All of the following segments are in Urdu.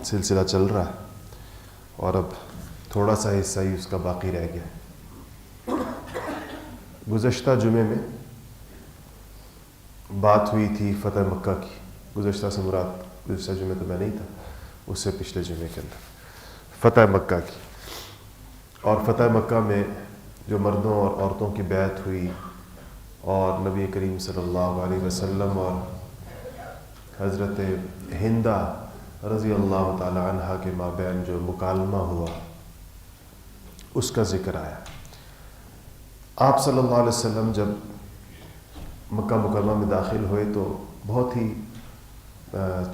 سلسلہ چل رہا ہے اور اب تھوڑا سا حصہ ہی اس کا باقی رہ گیا. گزشتہ جمعے میں بات ہوئی تھی فتح مکہ کی. گزشتہ سے مراد گزشتہ جمعے تو میں نہیں تھا, اس سے پچھلے جمعے کے اندر فتح مکہ کی. اور فتح مکہ میں جو مردوں اور عورتوں کی بیعت ہوئی اور نبی کریم صلی اللہ علیہ وسلم اور حضرت ہندہ رضی اللہ تعالی عنہ کے مابین جو مکالمہ ہوا, اس کا ذکر آیا. آپ صلی اللہ علیہ وسلم جب مکہ مکرمہ میں داخل ہوئے تو بہت ہی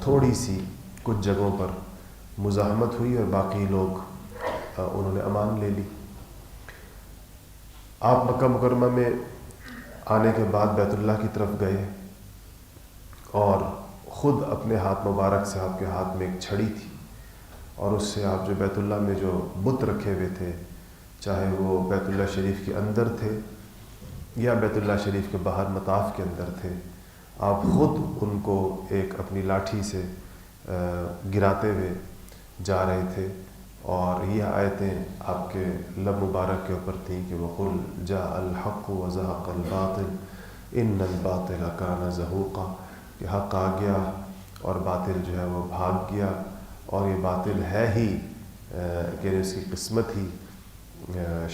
تھوڑی سی کچھ جگہوں پر مزاحمت ہوئی اور باقی لوگ انہوں نے امان لے لی. آپ مکہ مکرمہ میں آنے کے بعد بیت اللہ کی طرف گئے اور خود اپنے ہاتھ مبارک سے, آپ کے ہاتھ میں ایک چھڑی تھی اور اس سے آپ جو بیت اللہ میں جو بت رکھے ہوئے تھے, چاہے وہ بیت اللہ شریف کے اندر تھے یا بیت اللہ شریف کے باہر مطاف کے اندر تھے, آپ خود ان کو ایک اپنی لاٹھی سے گراتے ہوئے جا رہے تھے. اور یہ آیتیں آپ کے لب مبارک کے اوپر تھیں کہ وَقُلْ جَاءَ الْحَقُّ وَزَهَقَ الْبَاطِلُ إِنَّ الْبَاطِلَ كَانَ زَهُوقًا, کہ حق آ گیا اور باطل جو ہے وہ بھاگ گیا, اور یہ باطل ہے ہی کہ اس کی قسمت ہی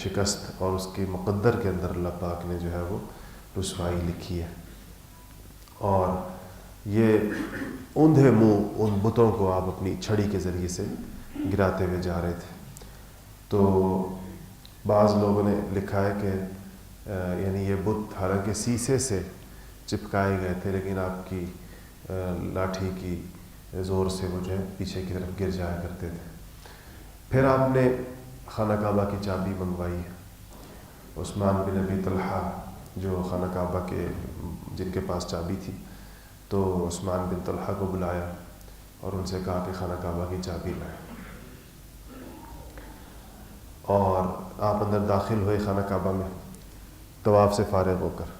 شکست, اور اس کے مقدر کے اندر اللہ پاک نے جو ہے وہ رسوائی لکھی ہے. اور یہ اوندھے منہ ان بتوں کو آپ اپنی چھڑی کے ذریعے سے گراتے ہوئے جا رہے تھے. تو بعض لوگوں نے لکھا ہے کہ یعنی یہ بت حالانکہ سیسے سے چپکائے گئے تھے, لیکن آپ کی لاٹھی کی زور سے وہ جو ہے پیچھے کی طرف گر جایا کرتے تھے. پھر آپ نے خانہ کعبہ کی چابی منگوائی. عثمان بن ابی طلحہ جو خانہ کعبہ کے جن کے پاس چابی تھی, تو عثمان بن طلحہ کو بلایا اور ان سے کہا کہ خانہ کعبہ کی چابی لائیں. اور آپ اندر داخل ہوئے خانہ کعبہ میں طواف سے فارغ ہو کر.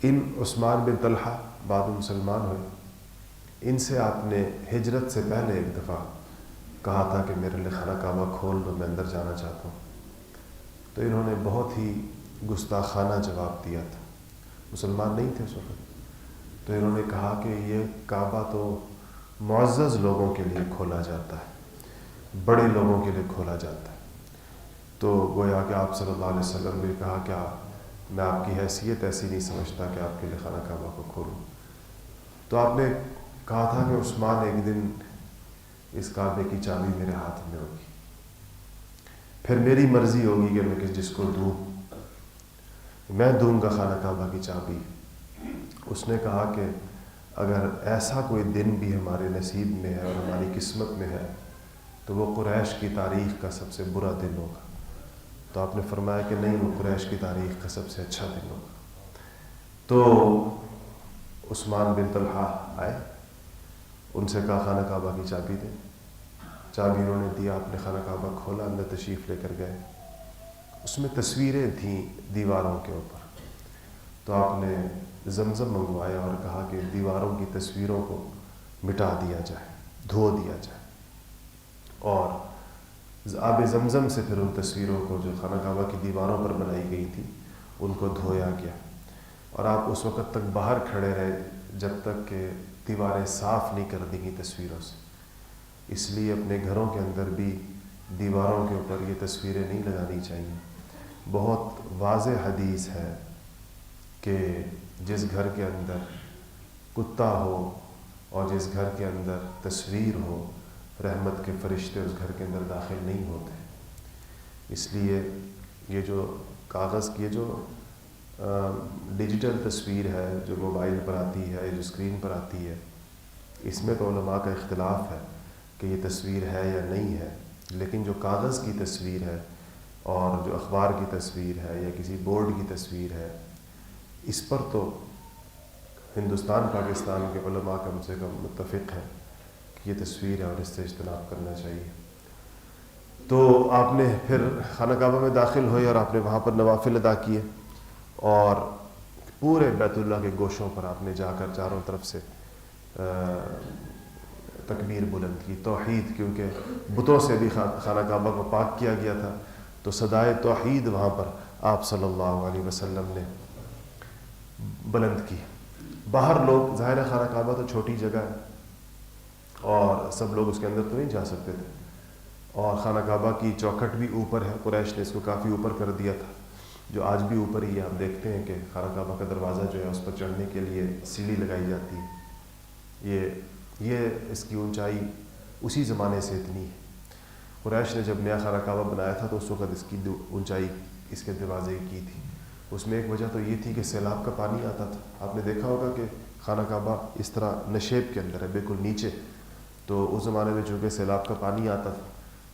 ان عثمان بن طلحہ بعد مسلمان ہوئے, ان سے آپ نے ہجرت سے پہلے ایک دفعہ کہا تھا کہ میرے لیے خانہ کعبہ کھول دو, میں اندر جانا چاہتا ہوں. تو انہوں نے بہت ہی گستاخانہ جواب دیا تھا. مسلمان نہیں تھے اس وقت. تو انہوں نے کہا کہ یہ کعبہ تو معزز لوگوں کے لیے کھولا جاتا ہے, بڑے لوگوں کے لیے کھولا جاتا ہے. تو گویا کہ آپ صلی اللہ علیہ وسلم نے کہا کہ میں آپ کی حیثیت ایسی نہیں سمجھتا کہ آپ کے لیے خانہ کعبہ کو کھولوں. تو آپ نے کہا تھا کہ عثمان ایک دن اس کعبے کی چابی میرے ہاتھ میں ہوگی, پھر میری مرضی ہوگی کہ میں جس کو دوں, میں دوں گا خانہ کعبہ کی چابی. اس نے کہا کہ اگر ایسا کوئی دن بھی ہمارے نصیب میں ہے اور ہماری قسمت میں ہے تو وہ قریش کی تاریخ کا سب سے برا دن ہوگا. تو آپ نے فرمایا کہ نہیں, وہ قریش کی تاریخ کا سب سے اچھا دن ہوگا. تو عثمان بن طلحہ آئے, ان سے کہا خانہ کعبہ کی چابی دیں. چابی انہوں نے دیا, آپ نے خانہ کعبہ کھولا, اندر تشریف لے کر گئے. اس میں تصویریں تھیں دیواروں کے اوپر. تو آپ نے زمزم منگوایا اور کہا کہ دیواروں کی تصویروں کو مٹا دیا جائے, دھو دیا جائے. اور آب زمزم سے پھر ان تصویروں کو جو خانہ کعبہ کی دیواروں پر بنائی گئی تھی ان کو دھویا گیا. اور آپ اس وقت تک باہر کھڑے رہے جب تک کہ دیواریں صاف نہیں کر دی گئی تصویروں سے. اس لیے اپنے گھروں کے اندر بھی دیواروں کے اوپر یہ تصویریں نہیں لگانی چاہیے. بہت واضح حدیث ہے کہ جس گھر کے اندر کتا ہو اور جس گھر کے اندر تصویر ہو, رحمت کے فرشتے اس گھر کے اندر داخل نہیں ہوتے. اس لیے یہ جو کاغذ کی جو ڈیجیٹل تصویر ہے جو موبائل پر آتی ہے, جو اسکرین پر آتی ہے, اس میں تو علماء کا اختلاف ہے کہ یہ تصویر ہے یا نہیں ہے. لیکن جو کاغذ کی تصویر ہے اور جو اخبار کی تصویر ہے یا کسی بورڈ کی تصویر ہے, اس پر تو ہندوستان پاکستان کے علماء کم سے کم متفق ہیں کہ یہ تصویر ہے اور اس سے اجتناب کرنا چاہیے. تو آپ نے پھر خانہ کعبہ میں داخل ہوئے اور آپ نے وہاں پر نوافل ادا کیے, اور پورے بیت اللہ کے گوشوں پر آپ نے جا کر چاروں طرف سے تکبیر بلند کی، توحید، کیونکہ بتوں سے بھی خانہ کعبہ کو پاک کیا گیا تھا، تو صدائے توحید وہاں پر آپ صلی اللہ علیہ وسلم نے بلند کی۔ باہر لوگ، ظاہر خانہ کعبہ تو چھوٹی جگہ ہے اور سب لوگ اس کے اندر تو نہیں جا سکتے تھے، اور خانہ کعبہ کی چوکھٹ بھی اوپر ہے، قریش نے اس کو کافی اوپر کر دیا تھا، جو آج بھی اوپر ہی ہے۔ آپ دیکھتے ہیں کہ خانہ کعبہ کا دروازہ جو ہے اس پر چڑھنے کے لیے سیڑھی لگائی جاتی ہے، یہ اس کی اونچائی اسی زمانے سے اتنی ہے۔ قریش نے جب نیا خانہ کعبہ بنایا تھا تو اس وقت اس کی اونچائی اس کے دروازے کی تھی۔ اس میں ایک وجہ تو یہ تھی کہ سیلاب کا پانی آتا تھا، آپ نے دیکھا ہوگا کہ خانہ کعبہ اس طرح نشیب کے اندر ہے، بالکل نیچے، تو اس زمانے میں چونکہ سیلاب کا پانی آتا تھا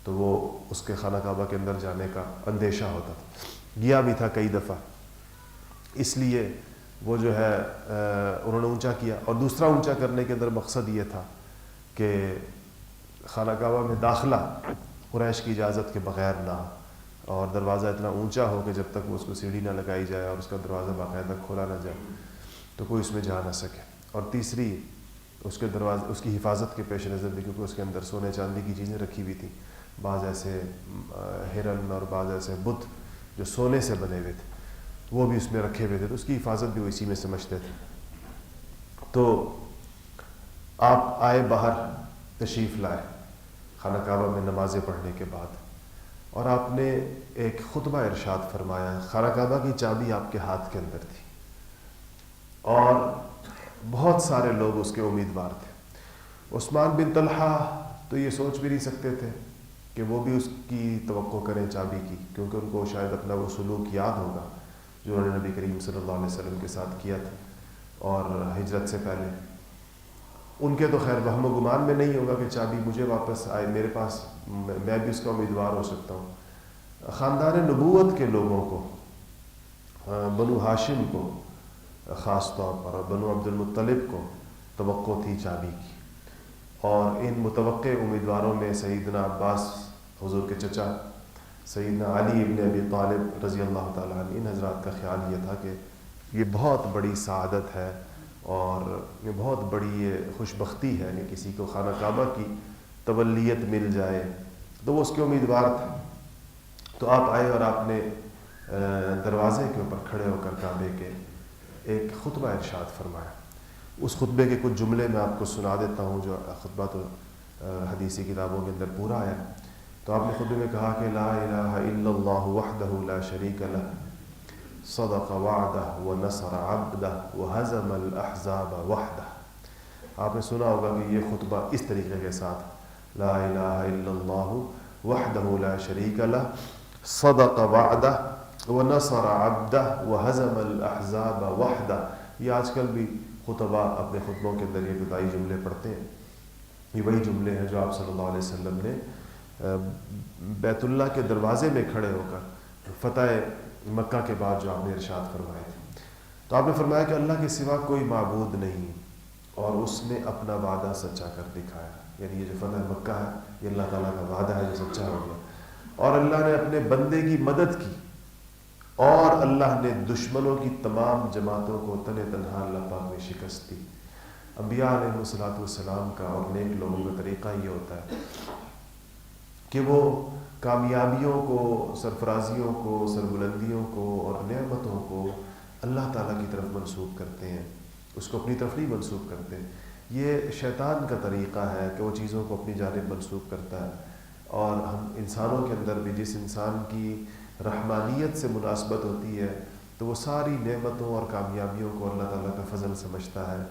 تو وہ اس کے خانہ کعبہ کے اندر جانے کا اندیشہ ہوتا تھا، گیا بھی تھا کئی دفعہ، اس لیے وہ جو ہے انہوں نے اونچا کیا۔ اور دوسرا اونچا کرنے کے اندر مقصد یہ تھا کہ خانہ کعبہ میں داخلہ قریش کی اجازت کے بغیر نہ ہو، اور دروازہ اتنا اونچا ہو کہ جب تک وہ اس کو سیڑھی نہ لگائی جائے اور اس کا دروازہ باقاعدہ کھولا نہ جائے تو کوئی اس میں جا نہ سکے۔ اور تیسری اس کے دروازے، اس کی حفاظت کے پیش نظر بھی، کیونکہ اس کے اندر سونے چاندی کی چیزیں رکھی ہوئی تھیں، بعض ایسے ہرن اور بعض ایسے بت جو سونے سے بنے ہوئے تھے وہ بھی اس میں رکھے ہوئے تھے، تو اس کی حفاظت بھی وہ اسی میں سمجھتے تھے۔ تو آپ آئے، باہر تشریف لائے خانہ کعبہ میں نمازیں پڑھنے کے بعد، اور آپ نے ایک خطبہ ارشاد فرمایا۔ خانہ کعبہ کی چابی آپ کے ہاتھ کے اندر تھی اور بہت سارے لوگ اس کے امیدوار تھے۔ عثمان بن طلحہ تو یہ سوچ بھی نہیں سکتے تھے کہ وہ بھی اس کی توقع کریں چابی کی، کیونکہ ان کو شاید اپنا وہ سلوک یاد ہوگا جو انہوں نے نبی کریم صلی اللہ علیہ وسلم کے ساتھ کیا تھا اور ہجرت سے پہلے۔ ان کے تو خیر وہم و گمان میں نہیں ہوگا کہ چابی مجھے واپس آئے میرے پاس، میں بھی اس کا امیدوار ہو سکتا ہوں۔ خاندان نبوت کے لوگوں کو، بنو ہاشم کو خاص طور پر اور بنو عبد المطلب کو توقع تھی چابی کی، اور ان متوقع امیدواروں میں سیدنا عباس حضور کے چچا، سیدنا علی ابن ابی طالب رضی اللہ تعالیٰ عنہ، ان حضرات کا خیال یہ تھا کہ یہ بہت بڑی سعادت ہے اور یہ بہت بڑی یہ خوش بختی ہے کہ کسی کو خانہ کعبہ کی تولیت مل جائے، تو وہ اس کے امیدوار تھے۔ تو آپ آئے اور آپ نے دروازے کے اوپر کھڑے ہو کر کعبے کے ایک خطبہ ارشاد فرمایا۔ اس خطبے کے کچھ جملے میں آپ کو سنا دیتا ہوں، جو خطبہ تو حدیثی کتابوں کے اندر پورا آیا۔ تو آپ نے خطبے میں کہا کہ لا الہ الا اللہ وحدہ لا شریک لہ صدق وعدہ ونصر عبدہ وہزم الاحزاب وحدہ۔ آپ نے سنا ہوگا کہ یہ خطبہ اس طریقے کے ساتھ، لا الہ الا اللہ وحدہ لا شریک لہ صدق وعدہ ونصر عبدہ وہزم الاحزاب وحدہ۔ یہ آج کل بھی خطبہ اپنے خطبوں کے اندر یہ ابتدائی جملے پڑھتے ہیں، یہ وہی جملے ہیں جو آپ صلی اللہ علیہ وسلم نے بیت اللہ کے دروازے میں کھڑے ہو کر فتح مکہ کے بعد جو آپ نے ارشاد فرمائے تھے۔ تو آپ نے فرمایا کہ اللہ کے سوا کوئی معبود نہیں اور اس نے اپنا وعدہ سچا کر دکھایا، یعنی یہ جو فتح مکہ ہے یہ اللہ تعالیٰ کا وعدہ ہے جو سچا ہو گیا، اور اللہ نے اپنے بندے کی مدد کی، اور اللہ نے دشمنوں کی تمام جماعتوں کو تن تنہا اللہ پاک نے شکست دی۔ انبیاء علیہ الصلوۃ والسلام کا اور نیک لوگوں کا طریقہ یہ ہوتا ہے کہ وہ کامیابیوں کو، سرفرازیوں کو، سربلندیوں کو اور نعمتوں کو اللہ تعالیٰ کی طرف منسوب کرتے ہیں، اس کو اپنی طرف نہیں منسوب کرتے۔ یہ شیطان کا طریقہ ہے کہ وہ چیزوں کو اپنی جانب منسوب کرتا ہے، اور ہم انسانوں کے اندر بھی جس انسان کی رحمانیت سے مناسبت ہوتی ہے تو وہ ساری نعمتوں اور کامیابیوں کو اللہ تعالیٰ کا فضل سمجھتا ہے،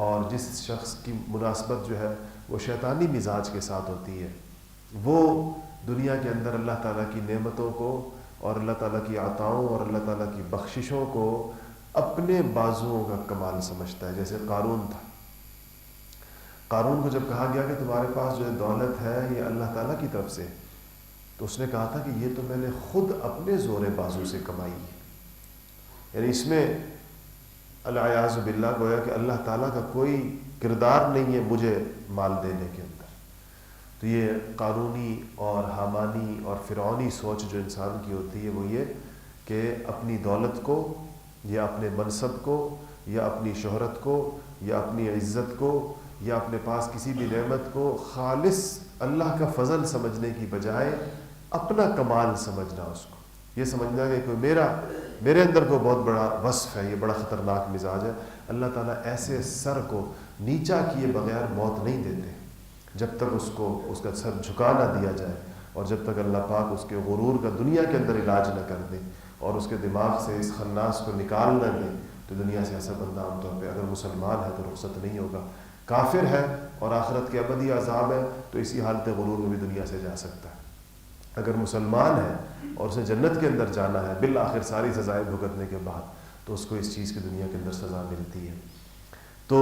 اور جس شخص کی مناسبت جو ہے وہ شیطانی مزاج کے ساتھ ہوتی ہے وہ دنیا کے اندر اللہ تعالیٰ کی نعمتوں کو اور اللہ تعالیٰ کی عطاؤں اور اللہ تعالیٰ کی بخششوں کو اپنے بازوؤں کا کمال سمجھتا ہے۔ جیسے قارون تھا، قارون کو جب کہا گیا کہ تمہارے پاس جو دولت ہے یہ اللہ تعالیٰ کی طرف سے، تو اس نے کہا تھا کہ یہ تو میں نے خود اپنے زور بازو سے کمائی ہے، یعنی اس میں العیاذ باللہ گویا کہ اللہ تعالیٰ کا کوئی کردار نہیں ہے مجھے مال دینے کے اندر۔ تو یہ قارونی اور حامانی اور فرعونی سوچ جو انسان کی ہوتی ہے وہ یہ کہ اپنی دولت کو یا اپنے منصب کو یا اپنی شہرت کو یا اپنی عزت کو یا اپنے پاس کسی بھی نعمت کو خالص اللہ کا فضل سمجھنے کی بجائے اپنا کمال سمجھنا، اس کو یہ سمجھنا کہ کوئی میرے اندر کو بہت بڑا وصف ہے، یہ بڑا خطرناک مزاج ہے۔ اللہ تعالیٰ ایسے سر کو نیچا کیے بغیر موت نہیں دیتے جب تک اس کو اس کا سر جھکا نہ دیا جائے، اور جب تک اللہ پاک اس کے غرور کا دنیا کے اندر علاج نہ کر دے اور اس کے دماغ سے اس خناس کو نکال نہ دے، تو دنیا سے ایسا بندہ عام طور پہ اگر مسلمان ہے تو رخصت نہیں ہوگا۔ کافر ہے اور آخرت کے ابدی عذاب ہے تو اسی حالت غرور میں بھی دنیا سے جا سکتا ہے۔ اگر مسلمان ہے اور اسے جنت کے اندر جانا ہے بالآخر ساری سزائیں بھگتنے کے بعد، تو اس کو اس چیز کی دنیا کے اندر سزا ملتی ہے۔ تو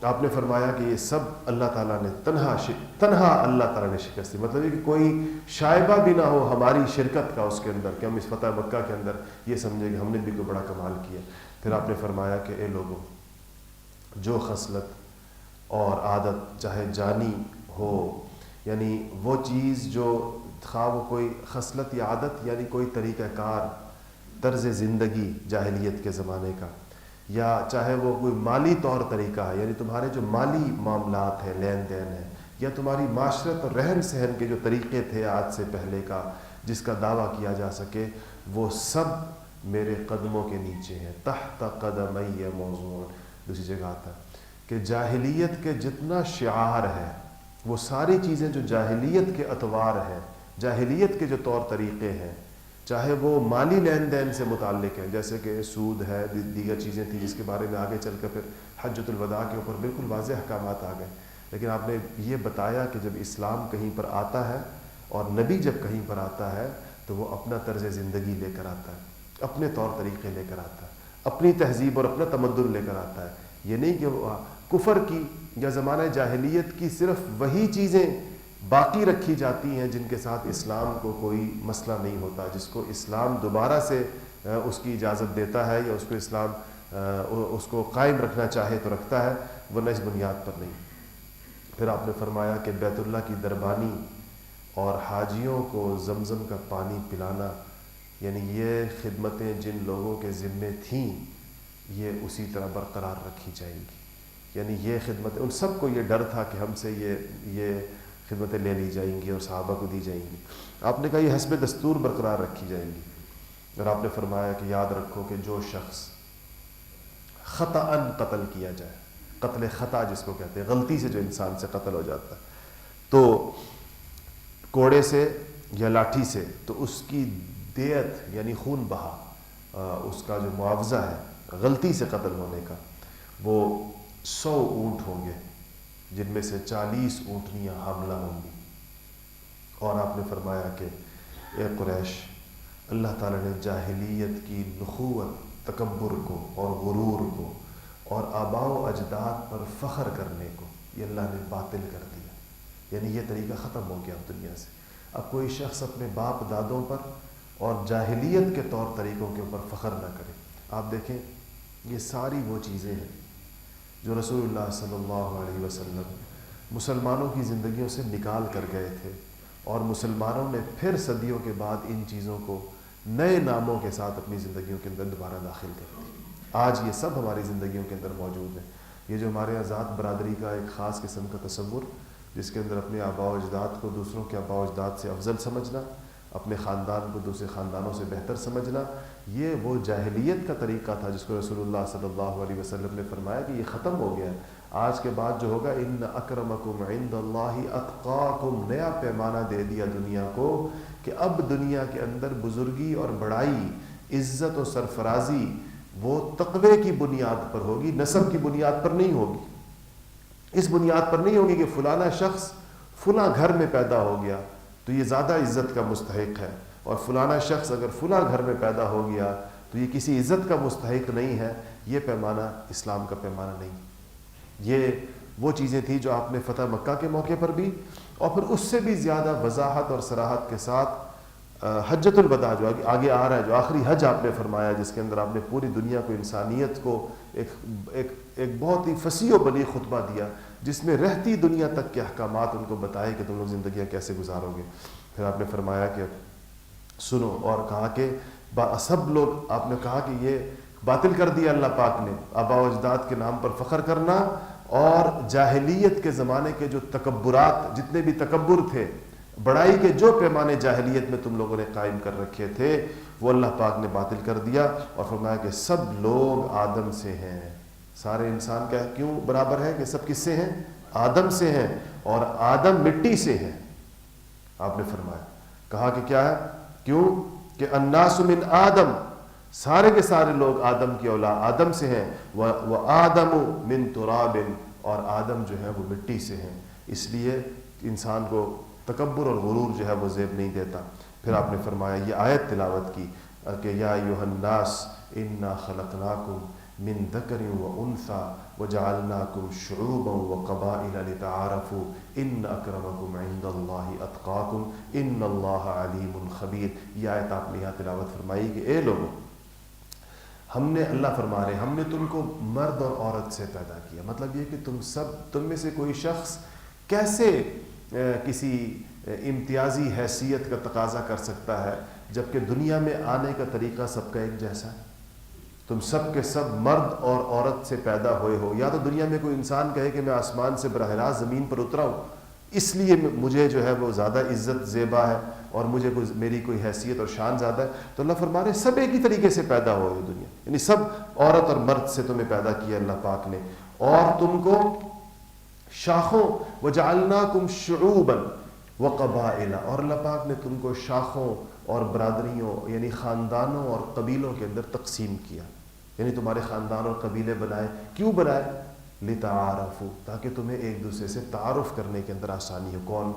آپ نے فرمایا کہ یہ سب اللہ تعالیٰ نے تنہا اللہ تعالیٰ نے شکست دی، مطلب یہ کہ کوئی شائبہ بھی نہ ہو ہماری شرکت کا اس کے اندر، کہ ہم اس فتح مکہ کے اندر یہ سمجھیں کہ ہم نے بھی کوئی بڑا کمال کیا۔ پھر آپ نے فرمایا کہ اے لوگوں، جو خصلت اور عادت چاہے جانی ہو، یعنی وہ چیز جو خواہ وہ کوئی خصلت یا عادت یعنی کوئی طریقہ کار، طرز زندگی جاہلیت کے زمانے کا، یا چاہے وہ کوئی مالی طور طریقہ ہے، یعنی تمہارے جو مالی معاملات ہیں، لین دین ہے، یا تمہاری معاشرت اور رہن سہن کے جو طریقے تھے آج سے پہلے کا جس کا دعویٰ کیا جا سکے، وہ سب میرے قدموں کے نیچے ہیں۔ تحت قدمی موضوع، دوسری جگہ آتا ہے کہ جاہلیت کے جتنا شعار ہے، وہ ساری چیزیں جو جاہلیت کے اطوار ہیں، جاہلیت کے جو طور طریقے ہیں، چاہے وہ مالی لین دین سے متعلق ہیں، جیسے کہ سود ہے، دیگر چیزیں تھیں جس کے بارے میں آگے چل کر پھر حجۃ الوداع کے اوپر بالکل واضح احکامات آ گئے، لیکن آپ نے یہ بتایا کہ جب اسلام کہیں پر آتا ہے اور نبی جب کہیں پر آتا ہے تو وہ اپنا طرز زندگی لے کر آتا ہے، اپنے طور طریقے لے کر آتا ہے، اپنی تہذیب اور اپنا تمدن لے کر آتا ہے۔ یہ نہیں کہ وہ کفر کی یا زمانہ جاہلیت کی صرف وہی چیزیں باقی رکھی جاتی ہیں جن کے ساتھ اسلام کو کوئی مسئلہ نہیں ہوتا، جس کو اسلام دوبارہ سے اس کی اجازت دیتا ہے یا اس کو اسلام اس کو قائم رکھنا چاہے تو رکھتا ہے، ورنہ اس بنیاد پر نہیں۔ پھر آپ نے فرمایا کہ بیت اللہ کی دربانی اور حاجیوں کو زمزم کا پانی پلانا، یعنی یہ خدمتیں جن لوگوں کے ذمے تھیں یہ اسی طرح برقرار رکھی جائیں گی، یعنی یہ خدمتیں ان سب کو یہ ڈر تھا کہ ہم سے یہ خدمتیں لے لی جائیں گی اور صحابہ کو دی جائیں گی۔ آپ نے کہا یہ حسب دستور برقرار رکھی جائیں گی، اور آپ نے فرمایا کہ یاد رکھو کہ جو شخص خطأً قتل کیا جائے، قتل خطا جس کو کہتے ہیں، غلطی سے جو انسان سے قتل ہو جاتا ہے تو کوڑے سے یا لاٹھی سے، تو اس کی دیت یعنی خون بہا، اس کا جو معاوضہ ہے غلطی سے قتل ہونے کا، وہ 100 اونٹ ہوں گے جن میں سے 40 اونٹنیاں حاملہ ہوں گی۔ اور آپ نے فرمایا کہ اے قریش، اللہ تعالیٰ نے جاہلیت کی نخوت، تکبر کو اور غرور کو اور آباء و اجداد پر فخر کرنے کو یہ اللہ نے باطل کر دیا، یعنی یہ طریقہ ختم ہو گیا اب دنیا سے۔ اب کوئی شخص اپنے باپ دادوں پر اور جاہلیت کے طور طریقوں کے اوپر فخر نہ کرے۔ آپ دیکھیں یہ ساری وہ چیزیں ہیں جو رسول اللہ صلی اللہ علیہ وسلم مسلمانوں کی زندگیوں سے نکال کر گئے تھے، اور مسلمانوں نے پھر صدیوں کے بعد ان چیزوں کو نئے ناموں کے ساتھ اپنی زندگیوں کے اندر دوبارہ داخل کر دیا۔ آج یہ سب ہماری زندگیوں کے اندر موجود ہے۔ یہ جو ہمارے ذات برادری کا ایک خاص قسم کا تصور، جس کے اندر اپنے آباء و اجداد کو دوسروں کے آباء و اجداد سے افضل سمجھنا، اپنے خاندان کو دوسرے خاندانوں سے بہتر سمجھنا، یہ وہ جاہلیت کا طریقہ تھا جس کو رسول اللہ صلی اللہ علیہ وسلم نے فرمایا کہ یہ ختم ہو گیا ہے۔ آج کے بعد جو ہوگا ان اکرمکم عند اللہ اتقاکم، نیا پیمانہ دے دیا دنیا کو کہ اب دنیا کے اندر بزرگی اور بڑائی، عزت و سرفرازی وہ تقوی کی بنیاد پر ہوگی، نسب کی بنیاد پر نہیں ہوگی۔ اس بنیاد پر نہیں ہوگی کہ فلانا شخص فلاں گھر میں پیدا ہو گیا تو یہ زیادہ عزت کا مستحق ہے، اور فلانا شخص اگر فلاں گھر میں پیدا ہو گیا تو یہ کسی عزت کا مستحق نہیں ہے۔ یہ پیمانہ اسلام کا پیمانہ نہیں۔ یہ وہ چیزیں تھیں جو آپ نے فتح مکہ کے موقع پر بھی، اور پھر اس سے بھی زیادہ وضاحت اور صراحت کے ساتھ حجۃ الوداع جو آگے آ رہا ہے، جو آخری حج آپ نے فرمایا، جس کے اندر آپ نے پوری دنیا کو، انسانیت کو ایک بہت ہی فصیح و بلیغ خطبہ دیا، جس میں رہتی دنیا تک کے احکامات ان کو بتائے کہ تم لوگ زندگیاں کیسے گزارو گے۔ پھر آپ نے فرمایا کہ سنو، اور کہا کہ سب لوگ، آپ نے کہا کہ یہ باطل کر دیا اللہ پاک نے آباء و اجداد کے نام پر فخر کرنا اور جاہلیت کے زمانے کے جو تکبرات، جتنے بھی تکبر تھے، بڑائی کے جو پیمانے جاہلیت میں تم لوگوں نے قائم کر رکھے تھے، وہ اللہ پاک نے باطل کر دیا اور فرمایا کہ سب لوگ آدم سے ہیں. سارے انسان کا کیوں برابر ہے کہ سب کس سے ہیں؟ آدم سے ہیں، اور آدم مٹی سے ہیں. آپ نے فرمایا، کہا کہ کیا ہے؟ کیوں کہ الناس من آدم، سارے کے سارے لوگ آدم کی اولاد، آدم سے ہیں. وآدم من تراب، اور آدم جو ہے وہ مٹی سے ہیں. اس لیے انسان کو تکبر اور غرور جو ہے وہ زیب نہیں دیتا. پھر آپ نے فرمایا، یہ آیت تلاوت کی کہ یا ایھا الناس انا خلقناکم من ذکر و انثی وجعلناکم شعوبا وقبائل لتعارفوا ان اکرمکم عند اللہ اتقاکم ان اللہ علیم خبیر. یہ آیت آپ نے یہاں تلاوت فرمائی کہ اے لوگوں، ہم نے، اللہ فرما رہے ہیں، ہم نے تم کو مرد اور عورت سے پیدا کیا. مطلب یہ کہ تم میں سے کوئی شخص کیسے کسی امتیازی حیثیت کا تقاضا کر سکتا ہے جبکہ دنیا میں آنے کا طریقہ سب کا ایک جیسا ہے. تم سب کے سب مرد اور عورت سے پیدا ہوئے ہو. یا تو دنیا میں کوئی انسان کہے کہ میں آسمان سے براہ راست زمین پر اترا ہوں، اس لیے مجھے جو ہے وہ زیادہ عزت زیبا ہے اور مجھے میری کوئی حیثیت اور شان زیادہ ہے. تو اللہ فرما رہے سب ایک ہی طریقے سے پیدا ہوئے دنیا، یعنی سب عورت اور مرد سے تمہیں پیدا کیا اللہ پاک نے، اور تم کو شاخوں وجعلناکم شعوبا وقبائل، اور اللہ پاک نے تم کو شاخوں اور برادریوں یعنی خاندانوں اور قبیلوں کے اندر تقسیم کیا. یعنی تمہارے خاندان اور قبیلے بنائے. کیوں بنائے؟ لتعارفوا، تاکہ تمہیں ایک دوسرے سے تعارف کرنے کے اندر آسانی ہو. کون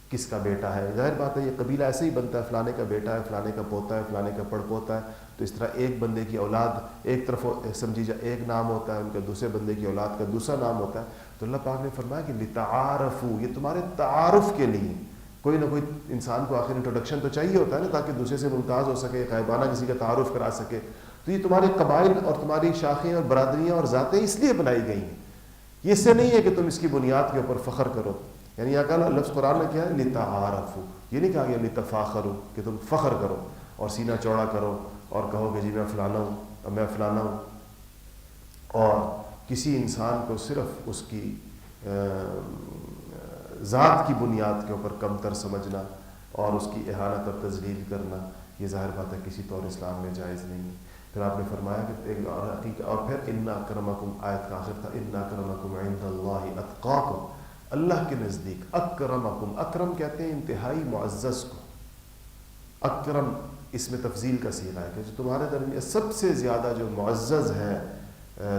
کس کا بیٹا ہے؟ ظاہر بات ہے یہ قبیلہ ایسے ہی بنتا ہے، فلانے کا بیٹا ہے، فلانے کا پوتا ہے، فلانے کا پڑ پوتا ہے. تو اس طرح ایک بندے کی اولاد ایک طرف سمجھی جائے ایک نام ہوتا ہے، ان کا دوسرے بندے کی اولاد کا دوسرا نام ہوتا ہے. تو اللہ پاک نے فرمایا کہ لتعارفوا، یہ تمہارے تعارف کے لیے. کوئی نہ کوئی انسان کو آخر انٹروڈکشن تو چاہیے ہوتا ہے نا، تاکہ دوسرے سے ممتاز ہو سکے، غائبانہ کسی کا تعارف کرا سکے. تو یہ تمہارے قبائل اور تمہاری شاخیں اور برادریاں اور ذاتیں اس لیے بنائی گئی ہیں. یہ اس سے نہیں ہے کہ تم اس کی بنیاد کے اوپر فخر کرو. یعنی یہاں کہا لفظ قرآن نے کیا ہے؟ لتعارفوا. یہ نہیں کہا گیا لتفاخروا کہ تم فخر کرو اور سینہ چوڑا کرو اور کہو کہ جی میں فلانا ہوں اور میں فلانا ہوں. اور کسی انسان کو صرف اس کی ذات کی بنیاد کے اوپر کمتر سمجھنا اور اس کی اہانت اور تذلیل کرنا، یہ ظاہر بات ہے کسی طور اسلام میں جائز نہیں ہے. پھر آپ نے فرمایا کہ ایک اور پھر ان اکرمکم، آیت کا آخر تھا ان اکرمکم عند اللہ اتقاکم، اللہ کے نزدیک اکرمکم، اکرم کہتے ہیں انتہائی معزز کو. اکرم اس میں تفضیل کا صیغہ ہے کہ جو تمہارے درمیان سب سے زیادہ جو معزز ہے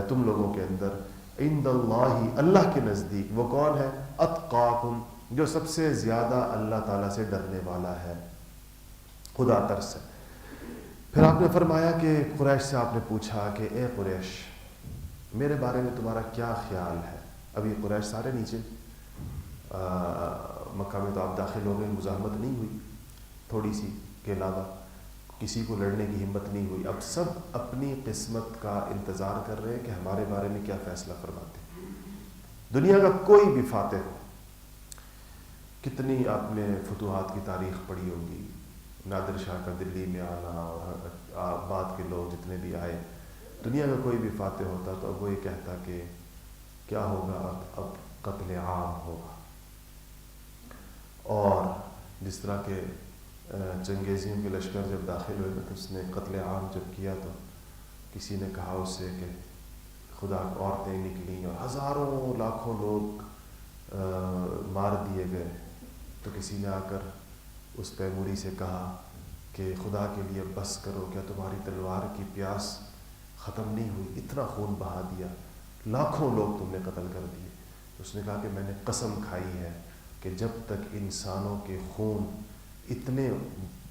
تم لوگوں کے اندر، عند اللہ، اللہ کے نزدیک، وہ کون ہے؟ اتقاکم، جو سب سے زیادہ اللہ تعالیٰ سے ڈرنے والا ہے، خدا ترس ہے. پھر آپ نے فرمایا کہ قریش سے آپ نے پوچھا کہ اے قریش، میرے بارے میں تمہارا کیا خیال ہے؟ اب یہ قریش سارے نیچے مکہ میں تو آپ داخل ہو گئے، مزاحمت نہیں ہوئی تھوڑی سی کے علاوہ، کسی کو لڑنے کی ہمت نہیں ہوئی. اب سب اپنی قسمت کا انتظار کر رہے ہیں کہ ہمارے بارے میں کیا فیصلہ فرماتے ہیں. دنیا کا کوئی بھی فاتح ہو، کتنی آپ نے فتوحات کی تاریخ پڑھی ہوگی، نادر شاہ کا دلی میں آنا اور بعد کے لوگ جتنے بھی آئے، دنیا کا کوئی بھی فاتح ہوتا تو اب وہ یہ کہتا کہ کیا ہوگا، اب قتل عام ہوگا. اور جس طرح کے چنگیزیوں کے لشکر جب داخل ہوئے تو اس نے قتل عام جب کیا تو کسی نے کہا اس سے کہ خدا، عورتیں نکلیں اور ہزاروں لاکھوں لوگ مار دیے گئے. تو کسی نے آ کر اس تیموری سے کہا کہ خدا کے لیے بس کرو، کیا تمہاری تلوار کی پیاس ختم نہیں ہوئی؟ اتنا خون بہا دیا، لاکھوں لوگ تم نے قتل کر دیے. اس نے کہا کہ میں نے قسم کھائی ہے کہ جب تک انسانوں کے خون اتنے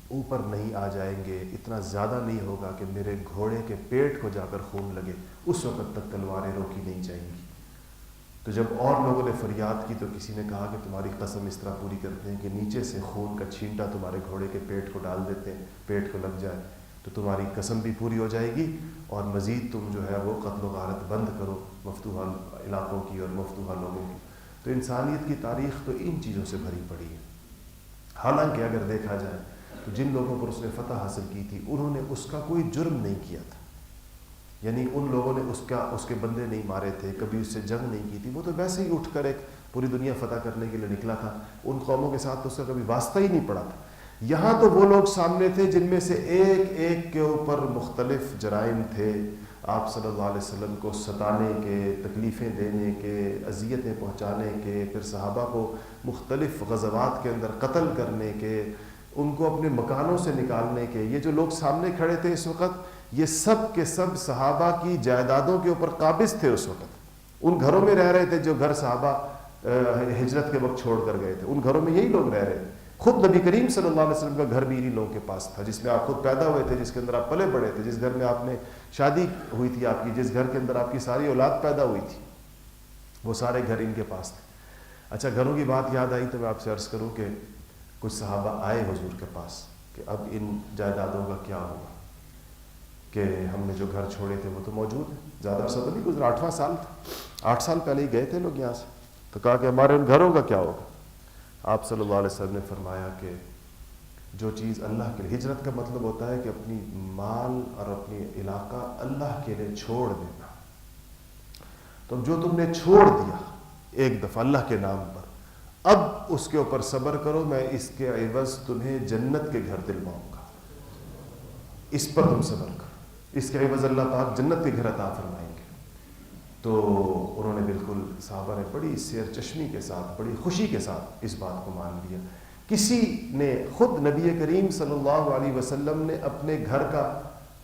اوپر نہیں آ جائیں گے، اتنا زیادہ نہیں ہوگا کہ میرے گھوڑے کے پیٹ کو جا کر خون لگے، اس وقت تک تلواریں روکی نہیں جائیں گی. تو جب اور لوگوں نے فریاد کی تو کسی نے کہا کہ تمہاری قسم اس طرح پوری کرتے ہیں کہ نیچے سے خون کا چھینٹا تمہارے گھوڑے کے پیٹ کو ڈال دیتے ہیں، پیٹ کو لگ جائے تو تمہاری قسم بھی پوری ہو جائے گی، اور مزید تم جو ہے وہ قتل و غارت بند کرو مفتوحہ علاقوں کی اور مفتوحہ لوگوں کی. تو انسانیت کی تاریخ تو ان چیزوں سے بھری پڑی ہے. حالانکہ اگر دیکھا جائے تو جن لوگوں پر اس نے فتح حاصل کی تھی انہوں نے اس کا کوئی جرم نہیں کیا تھا، یعنی ان لوگوں نے اس کے بندے نہیں مارے تھے، کبھی اس سے جنگ نہیں کی تھی، وہ تو ویسے ہی اٹھ کر ایک پوری دنیا فتح کرنے کے لیے نکلا تھا، ان قوموں کے ساتھ تو اس کا کبھی واسطہ ہی نہیں پڑا تھا۔ یہاں تو وہ لوگ سامنے تھے جن میں سے ایک ایک کے اوپر مختلف جرائم تھے، آپ صلی اللہ علیہ وسلم کو ستانے کے، تکلیفیں دینے کے، اذیتیں پہنچانے کے، پھر صحابہ کو مختلف غزوات کے اندر قتل کرنے کے، ان کو اپنے مکانوں سے نکالنے کے۔ یہ جو لوگ سامنے کھڑے تھے اس وقت، یہ سب کے سب صحابہ کی جائیدادوں کے اوپر قابض تھے اس وقت، ان گھروں میں رہ رہے تھے جو گھر صحابہ ہجرت کے وقت چھوڑ کر گئے تھے، ان گھروں میں یہی لوگ رہ رہے تھے۔ خود نبی کریم صلی اللہ علیہ وسلم کا گھر بھی انہی لوگوں کے پاس تھا، جس میں آپ خود پیدا ہوئے تھے، جس کے اندر آپ پلے بڑے تھے، جس گھر میں آپ نے شادی ہوئی تھی آپ کی، جس گھر کے اندر آپ کی ساری اولاد پیدا ہوئی تھی، وہ سارے گھر ان کے پاس تھے۔ اچھا، گھروں کی بات یاد آئی تو میں آپ سے عرض کروں کہ کچھ صحابہ آئے حضور کے پاس کہ اب ان جائیدادوں کا کیا ہوگا، کہ ہم نے جو گھر چھوڑے تھے وہ تو موجود ہیں، زیادہ عرصہ تو نہیں گزرا، 8واں سال تھا، 8 سال پہلے ہی گئے تھے لوگ یہاں سے، تو کہا کہ ہمارے ان گھروں کا کیا ہوگا۔ آپ صلی اللہ علیہ وسلم نے فرمایا کہ جو چیز اللہ کے لیے، ہجرت کا مطلب ہوتا ہے کہ اپنی مال اور اپنی علاقہ اللہ کے لیے چھوڑ دینا، تو جو تم نے چھوڑ دیا ایک دفعہ اللہ کے نام پر، اب اس کے اوپر صبر کرو، میں اس کے عوض تمہیں جنت کے گھر دلواؤں گا، اس پر تم صبر کرو، اس کے عوض اللہ پاک جنت کے گھر عطا فرمائیں گے۔ تو انہوں نے بالکل، صحابہ نے بڑی سیر چشمی کے ساتھ، بڑی خوشی کے ساتھ اس بات کو مان لیا۔ کسی نے، خود نبی کریم صلی اللہ علیہ وسلم نے اپنے گھر کا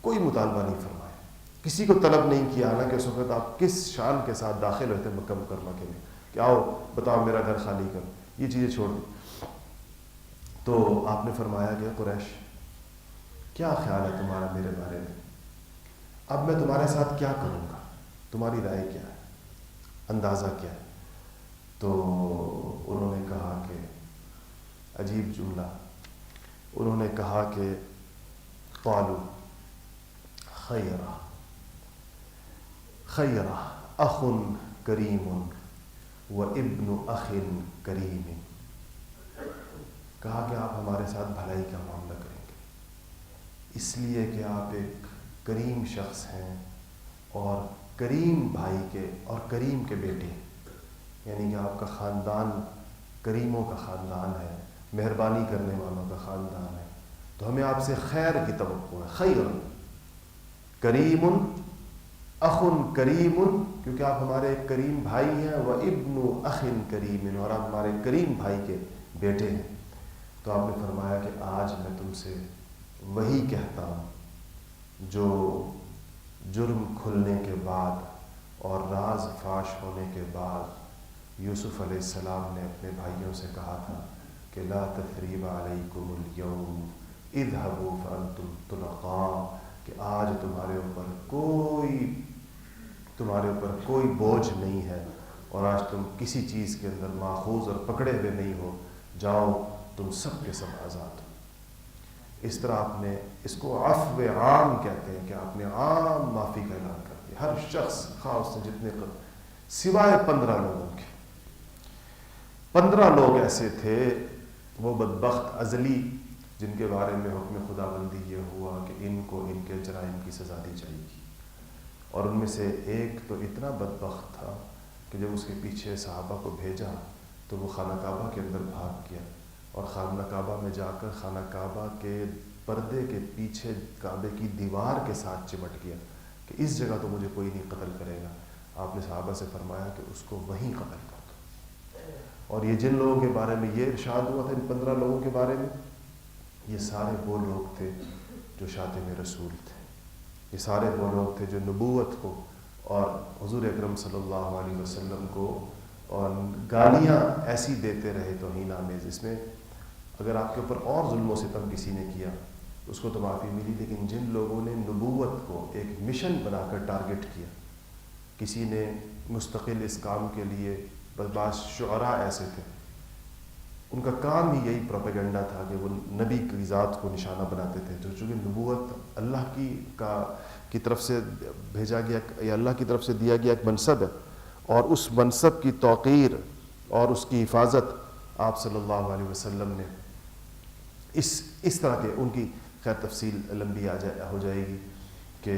کوئی مطالبہ نہیں فرمایا، کسی کو طلب نہیں کیا، حالانکہ اس وقت آپ کس شان کے ساتھ داخل ہوئے تھے مکہ مکرمہ کے لیے کہ آؤ بتاؤ میرا گھر خالی کرو، یہ چیزیں چھوڑ دی۔ تو آپ نے فرمایا کہ قریش، کیا خیال ہے تمہارا میرے بارے میں، اب میں تمہارے ساتھ کیا کروں گا، تمہاری رائے کیا ہے، اندازہ کیا ہے؟ تو انہوں نے کہا کہ عجیب جملہ، انہوں نے کہا کہ قالوا خیرہ خیرہ اخ کریم و ابن اخ کریم، کہا کہ آپ ہمارے ساتھ بھلائی کا معاملہ کریں گے، اس لیے کہ آپ ایک کریم شخص ہیں اور کریم بھائی کے اور کریم کے بیٹے، یعنی کہ آپ کا خاندان کریموں کا خاندان ہے، مہربانی کرنے والوں کا خاندان ہے، تو ہمیں آپ سے خیر کی توقع ہے۔ خیر کریم اخ کریم، کیونکہ آپ ہمارے ایک کریم بھائی ہیں، و ابن اخ کریم، اور آپ ہمارے کریم بھائی کے بیٹے ہیں۔ تو آپ نے فرمایا کہ آج میں تم سے وہی کہتا ہوں جو جرم کھلنے کے بعد اور راز فاش ہونے کے بعد یوسف علیہ السلام نے اپنے بھائیوں سے کہا تھا کہ لا تثریب علیکم اليوم اذهبوا فانتم طلقاء، کہ آج تمہارے اوپر کوئی بوجھ نہیں ہے اور آج تم کسی چیز کے اندر ماخوذ اور پکڑے ہوئے نہیں ہو، جاؤ تم سب کے سب آزاد ہو۔ اس طرح آپ نے، اس کو عفو عام کہتے ہیں، کہ آپ نے عام معافی کا اعلان کر دیا، ہر شخص خاص سے جتنے سوائے 15 لوگوں کے۔ 15 لوگ ایسے تھے، وہ بدبخت ازلی، جن کے بارے میں حکم خدا بندی یہ ہوا کہ ان کو ان کے جرائم کی سزا دی جائے گی، اور ان میں سے ایک تو اتنا بدبخت تھا کہ جب اس کے پیچھے صحابہ کو بھیجا تو وہ خانہ کعبہ کے اندر بھاگ گیا، اور خانہ کعبہ میں جا کر خانہ کعبہ کے پردے کے پیچھے کعبے کی دیوار کے ساتھ چمٹ گیا کہ اس جگہ تو مجھے کوئی نہیں قتل کرے گا۔ آپ نے صحابہ سے فرمایا کہ اس کو وہیں قتل کر دو۔ اور یہ جن لوگوں کے بارے میں یہ ارشاد ہوا تھا، ان 15 لوگوں کے بارے میں، یہ سارے وہ لوگ تھے جو شاتم رسول تھے، یہ سارے وہ لوگ تھے جو نبوت کو اور حضور اکرم صلی اللہ علیہ وسلم کو اور گالیاں ایسی دیتے رہے توہین آمیز۔ اس میں اگر آپ کے اوپر اور ظلم و ستم کسی نے کیا اس کو تو معافی ملی، لیکن جن لوگوں نے نبوت کو ایک مشن بنا کر ٹارگٹ کیا، کسی نے مستقل اس کام کے لیے، بس بعض شعراء ایسے تھے ان کا کام ہی یہی پروپیگنڈا تھا کہ وہ نبی کی ذات کو نشانہ بناتے تھے، تو چونکہ نبوت اللہ کی طرف سے بھیجا گیا یا اللہ کی طرف سے دیا گیا ایک منصب ہے، اور اس منصب کی توقیر اور اس کی حفاظت آپ صلی اللہ علیہ وسلم نے اس طرح کے، ان کی خیر تفصیل لمبی ہو جائے گی کہ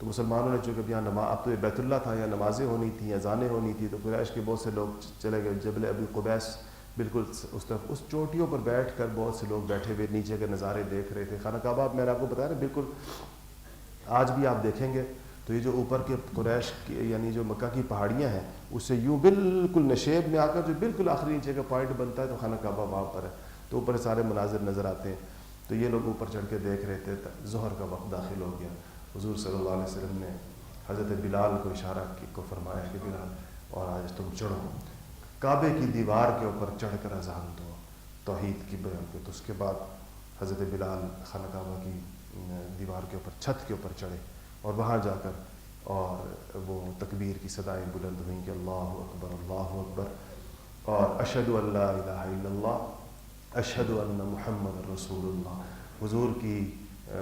تو مسلمانوں نے چونکہ اب یہاں اب تو یہ بیت اللہ تھا، یہاں نمازیں ہونی تھیں، اذانیں ہونی تھی، تو قریش کے بہت سے لوگ چلے گئے جبل ابی قبیس، بالکل اس طرف اس چوٹیوں پر بیٹھ کر بہت سے لوگ بیٹھے ہوئے نیچے کے نظارے دیکھ رہے تھے. خانہ کعبہ میں نے آپ کو بتایا نا بالکل آج بھی آپ دیکھیں گے تو یہ جو اوپر کے قریش کی یعنی جو مکہ کی پہاڑیاں ہیں اس سے یوں بالکل نشیب میں آ کر جو بالکل آخری نیچے کا پوائنٹ بنتا ہے تو خانہ کعبہ وہاں پر ہے. تو اوپر سارے مناظر نظر آتے ہیں. تو یہ لوگ اوپر چڑھ کے دیکھ رہے تھے. ظہر کا وقت داخل ہو گیا. حضور صلی اللہ علیہ وسلم نے حضرت بلال کو اشارہ کو فرمایا کہ بلال اور آج تم چڑھو کعبے کی دیوار کے اوپر چڑھ کر اذان دو توحید کی بیان پہ. تو اس کے بعد حضرت بلال خانہ کعبہ کی دیوار کے اوپر چھت کے اوپر چڑھے اور وہاں جا کر اور وہ تکبیر کی صدائیں بلند ہوئیں کہ اللہ اکبر اور اشہد ان لا الہ الا اللہ اشہد ان محمد رسول اللہ. حضور کی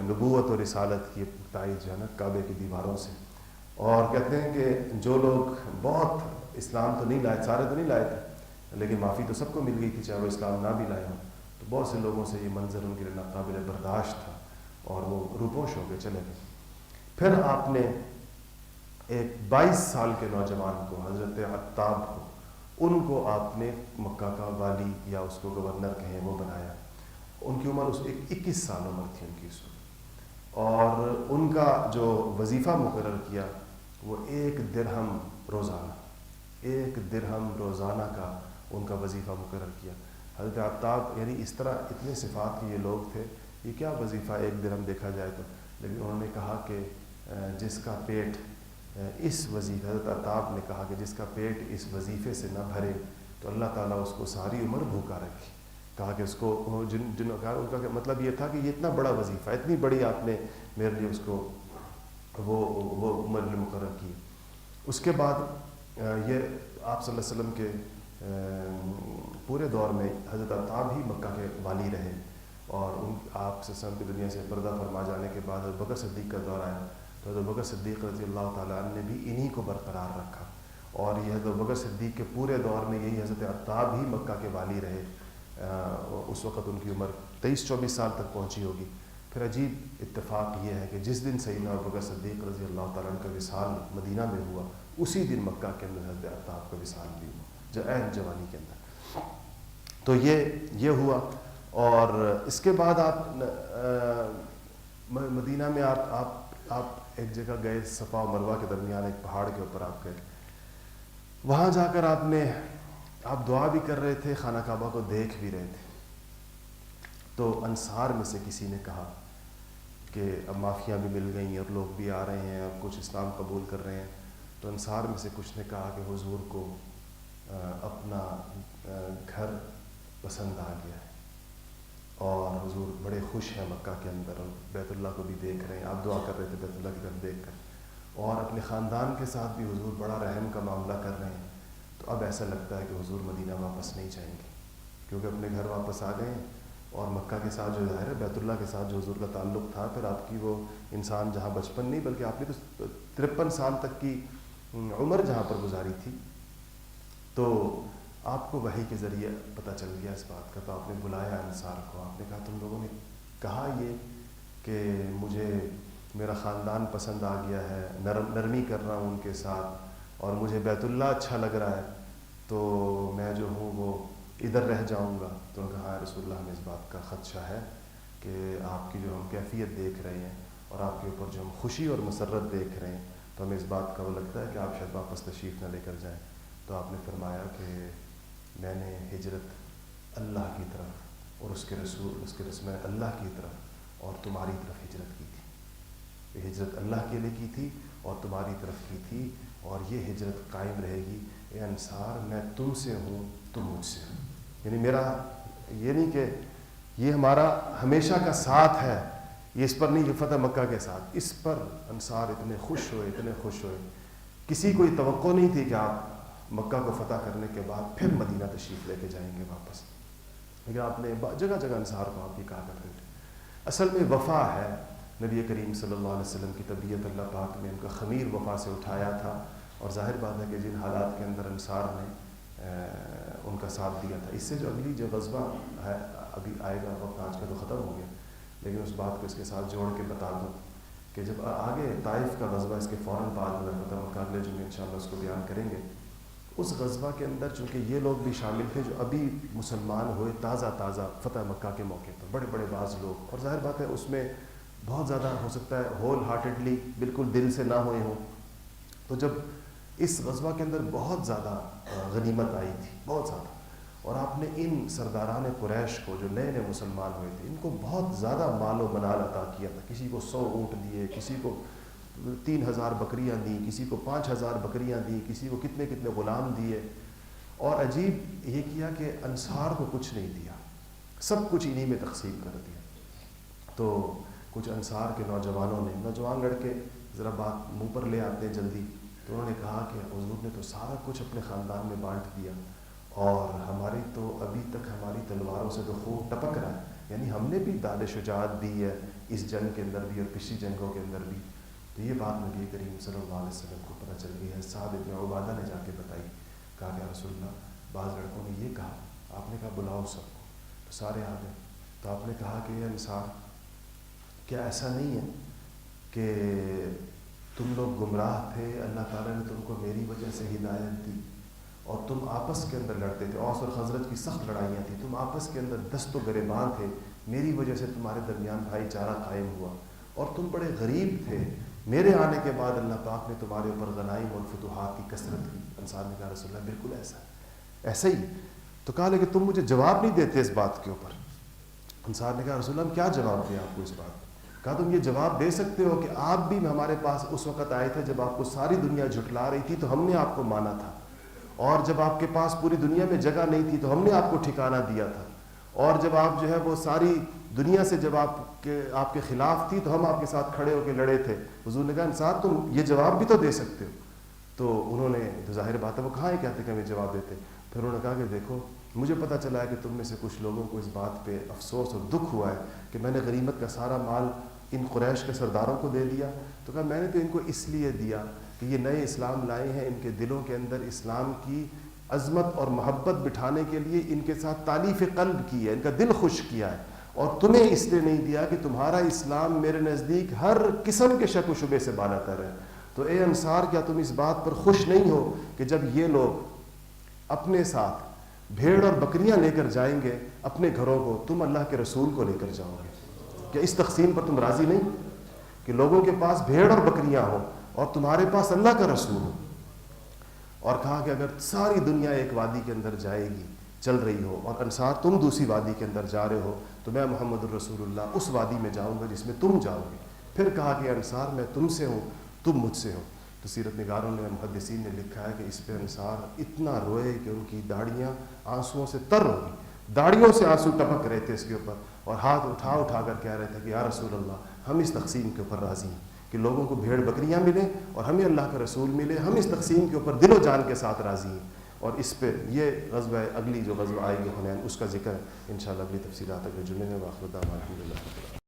نبوت اور رسالت کی تائید جو ہے نا کعبے کی دیواروں سے. اور کہتے ہیں کہ جو لوگ بہت اسلام تو نہیں لائے، سارے تو نہیں لائے تھے لیکن معافی تو سب کو مل گئی تھی چاہے وہ اسلام نہ بھی لائے ہوں. تو بہت سے لوگوں سے یہ منظر ان کے لیے ناقابل برداشت تھا اور وہ روپوش ہو گئے چلے گئے. پھر آپ نے ایک 22 سال کے نوجوان کو حضرت عتاب کو ان کو آپ نے مکہ کا والی یا اس کو گورنر کہیں وہ بنایا. ان کی عمر 21 سال عمر تھی ان کی اس وقت. اور ان کا جو وظیفہ مقرر کیا وہ 1 درہم روزانہ کا ان کا وظیفہ مقرر کیا. حضرت عتاب یعنی اس طرح اتنے صفات کے یہ لوگ تھے، یہ کیا وظیفہ 1 درہم دیکھا جائے تو. لیکن انہوں نے کہا کہ جس کا پیٹ اس وظیفے، حضرت عتاب نے کہا کہ جس کا پیٹ اس وظیفے سے نہ بھرے تو اللہ تعالیٰ اس کو ساری عمر بھوکا رکھے. کہا کہ اس کو جن کا ان کا مطلب یہ تھا کہ یہ اتنا بڑا وظیفہ، اتنی بڑی آپ نے میرے لیے اس کو وہ عمر مقرر کی. اس کے بعد یہ آپ صلی اللہ علیہ وسلم کے پورے دور میں حضرت عتاب ہی مکہ کے والی رہے. اور آپ صلی اللہ علیہ وسلم کی دنیا سے پردہ فرما جانے کے بعد حضرت بکر صدیق کا دور آیا تو حضرت بکر صدیق رضی اللہ تعالیٰ عنہ نے بھی انہی کو برقرار رکھا. اور یہ حضرت بکر صدیق کے پورے دور میں یہی حضرت عتاب ہی مکہ کے والی رہے. اس وقت ان کی عمر 23-24 سال تک پہنچی ہوگی. پھر عجیب اتفاق یہ ہے کہ جس دن سیدنا ابوبکر صدیق رضی اللہ تعالیٰ عنہ کا وصال مدینہ میں ہوا اسی دن مکہ کے اندر حضرت عتاب کا وصال بھی ہوا عین جوانی کے اندر. تو یہ ہوا. اور اس کے بعد آپ مدینہ میں آپ ایک جگہ گئے صفا و مروہ کے درمیان ایک پہاڑ کے اوپر آپ گئے. وہاں جا کر آپ دعا بھی کر رہے تھے، خانہ کعبہ کو دیکھ بھی رہے تھے. تو انصار میں سے کسی نے کہا کہ اب معافیاں بھی مل گئیں اور لوگ بھی آ رہے ہیں، اب کچھ اسلام قبول کر رہے ہیں. تو انصار میں سے کچھ نے کہا کہ حضور کو اپنا گھر پسند آ گیا ہے اور حضور بڑے خوش ہیں مکہ کے اندر اور بیت اللہ کو بھی دیکھ رہے ہیں. آپ دعا کر رہے تھے بیت اللہ کی طرف دیکھ کر. اور اپنے خاندان کے ساتھ بھی حضور بڑا رحم کا معاملہ کر رہے ہیں. تو اب ایسا لگتا ہے کہ حضور مدینہ واپس نہیں جائیں گے کیونککہ اپنے گھر واپس آ گئے ہیں. اور مکہ کے ساتھ جو ظاہر ہے بیت اللہ کے ساتھ جو حضور کا تعلق تھا، پھر آپ کی وہ انسان جہاں بچپن نہیں بلکہ آپ نے تو 53 سال تک کی عمر جہاں پر گزاری تھی. تو آپ کو وحی کے ذریعے پتہ چل گیا اس بات کا. تو آپ نے بلایا انصار کو. آپ نے کہا تم لوگوں نے کہا یہ کہ مجھے میرا خاندان پسند آ گیا ہے، نرمی کر رہا ہوں ان کے ساتھ اور مجھے بیت اللہ اچھا لگ رہا ہے، تو میں جو ہوں وہ ادھر رہ جاؤں گا. تو انہوں نے کہا رسول اللہ ہمیں اس بات کا خدشہ ہے کہ آپ کی جو ہم کیفیت دیکھ رہے ہیں اور آپ کے اوپر جو ہم خوشی اور مسرت دیکھ رہے ہیں تو ہمیں اس بات کا وہ لگتا ہے کہ آپ شاید واپس تشریف نہ لے کر جائیں. تو آپ نے فرمایا کہ میں نے ہجرت اللہ کی طرف اور اس کے رسول اللہ کی طرف اور تمہاری طرف ہجرت کی تھی. یہ ہجرت اللہ کے لیے کی تھی اور تمہاری طرف کی تھی اور یہ ہجرت قائم رہے گی. اے انصار میں تم سے ہوں تم مجھ سے ہو. یعنی میرا یہ نہیں کہ یہ ہمارا ہمیشہ کا ساتھ ہے، یہ اس پر نہیں کہ فتح مکہ کے ساتھ. اس پر انصار اتنے خوش ہوئے. کسی کو یہ توقع نہیں تھی کہ آپ مکہ کو فتح کرنے کے بعد پھر مدینہ تشریف لے کے جائیں گے واپس. لیکن آپ نے جگہ جگہ انصار کو آپ یہ کہا کرتے تھے. اصل میں وفا ہے. نبی کریم صلی اللہ علیہ وسلم کی طبیعت اللہ پاک نے ان کا خمیر وفا سے اٹھایا تھا. اور ظاہر بات ہے کہ جن حالات کے اندر انصار نے ان کا ساتھ دیا تھا. اس سے جو اگلی جو غزوہ ہے ابھی آئے گا وقت آج کا تو ختم ہو گیا، لیکن اس بات کو اس کے ساتھ جوڑ کے بتا دوں کہ جب آگے طائف کا غزوہ اس کے فوراً بعد میں فتح مکہ اگلے جمعے انشاءاللہ اس کو بیان کریں گے، اس غزوہ کے اندر چونکہ یہ لوگ بھی شامل تھے جو ابھی مسلمان ہوئے تازہ فتح مکہ کے موقع پر، بڑے بڑے بعض لوگ، اور ظاہر بات ہے اس میں بہت زیادہ ہو سکتا ہے ہول ہارٹیڈلی بالکل دل سے نہ ہوئے ہوں، تو جب اس غزوہ کے اندر بہت زیادہ غنیمت آئی تھی، بہت زیادہ، اور آپ نے ان سرداران قریش کو جو نئے نئے مسلمان ہوئے تھے ان کو بہت زیادہ مال و منال عطا کیا تھا، کسی کو 100 اونٹ دیے، کسی کو 3000 بکریاں دیں، کسی کو 5000 بکریاں دیں، کسی کو کتنے کتنے غلام دیے، اور عجیب یہ کیا کہ انصار کو کچھ نہیں دیا، سب کچھ انہی میں تقسیم کر دیا۔ تو کچھ انصار کے نوجوان لڑکے ذرا بات منہ پر لے آتے ہیں جلدی، تو انہوں نے کہا کہ حضور نے تو سارا کچھ اپنے خاندان میں بانٹ دیا، اور ہماری تو ابھی تک ہماری تلواروں سے تو خون ٹپک رہا ہے، یعنی ہم نے بھی داد شجاعت دی ہے اس جنگ کے اندر بھی اور پچھلی جنگوں کے اندر بھی۔ تو یہ بات نبی کریم صلی اللہ علیہ وسلم کو پتہ چل گئی ہے، سعد بن عبادہ نے جا کے بتائی، کہا کہ رسول اللہ بعض لڑکوں نے یہ کہا، آپ نے کہا بلاؤ سب کو، تو سارے آ گئے، تو آپ نے کہا کہ یہ انصار کیا ایسا نہیں ہے کہ تم لوگ گمراہ تھے، اللہ تعالیٰ نے تم کو میری وجہ سے ہدایت دی، اور تم آپس کے اندر لڑتے تھے، اوس اور خزرج کی سخت لڑائیاں تھیں، تم آپس کے اندر دست و گریباں تھے، میری وجہ سے تمہارے درمیان بھائی چارہ قائم ہوا، اور تم بڑے غریب تھے، میرے آنے کے بعد اللہ پاک نے تمہارے اوپر غنائم اور فتوحات کی کثرت کی۔ انصار نے کہا رسول اللہ بالکل ایسا ہی۔ تو کہا لیکن تم مجھے جواب نہیں دیتے اس بات کے اوپر۔ انصار نے کہا رسول اللہ ہم کیا جواب دیں آپ کو اس بات؟ کہا تم یہ جواب دے سکتے ہو کہ آپ بھی ہمارے پاس اس وقت آئے تھے جب آپ کو ساری دنیا جھٹلا رہی تھی تو ہم نے آپ کو مانا تھا، اور جب آپ کے پاس پوری دنیا میں جگہ نہیں تھی تو ہم نے آپ کو ٹھکانہ دیا تھا، اور جب آپ جو ہے وہ ساری دنیا سے جب آپ کے خلاف تھی تو ہم آپ کے ساتھ کھڑے ہو کے لڑے تھے۔ حضور نے کہا انصار تم یہ جواب بھی تو دے سکتے ہو۔ تو انہوں نے تو ظاہر بات ہے وہ کہاں ہی کہتے کہ ہمیں جواب دیتے۔ پھر انہوں نے کہا کہ دیکھو مجھے پتہ چلا ہے کہ تم میں سے کچھ لوگوں کو اس بات پہ افسوس اور دکھ ہوا ہے کہ میں نے غنیمت کا سارا مال ان قریش کے سرداروں کو دے دیا۔ تو کہا میں نے تو ان کو اس لیے دیا کہ یہ نئے اسلام لائے ہیں، ان کے دلوں کے اندر اسلام کی عظمت اور محبت بٹھانے کے لیے ان کے ساتھ تالیف قلب کی ہے، ان کا دل خوش کیا ہے، اور تمہیں اس لیے نہیں دیا کہ تمہارا اسلام میرے نزدیک ہر قسم کے شک و شبے سے بالا تر ہے۔ تو اے انصار کیا تم اس بات پر خوش نہیں ہو کہ جب یہ لوگ اپنے ساتھ بھیڑ اور بکریاں لے کر جائیں گے اپنے گھروں کو، تم اللہ کے رسول کو لے کر جاؤ گے؟ کیا اس تقسیم پر تم راضی نہیں کہ لوگوں کے پاس بھیڑ اور بکریاں ہوں اور تمہارے پاس اللہ کا رسول ہو؟ اور کہا کہ اگر ساری دنیا ایک وادی کے اندر جائے گی چل رہی ہو اور انصار تم دوسری وادی کے اندر جا رہے ہو تو میں محمد الرسول اللہ اس وادی میں جاؤں گا جس میں تم جاؤ گے۔ پھر کہا کہ انصار میں تم سے ہوں تم مجھ سے ہو۔ تو سیرت نگاروں نے محدثین نے لکھا ہے کہ اس پہ انصار اتنا روئے کہ ان کی داڑیاں آنسوؤں سے تر ہو گئی، داڑیوں سے آنسو ٹپک رہے تھے اس کے اوپر، اور ہاتھ اٹھا کر کہہ رہے تھے کہ یا رسول اللہ ہم اس تقسیم کے اوپر راضی ہیں کہ لوگوں کو بھیڑ بکریاں ملیں اور ہمیں اللہ کا رسول ملے، ہم اس تقسیم کے اوپر دل و جان کے ساتھ راضی ہیں۔ اور اس پہ یہ غزوہ اگلی جو غزوہ آئے گی حنین اس کا ذکر انشاءاللہ اگلی تفصیلات اگلے جمعے میں۔ وآخر دعوانا الحمدللہ۔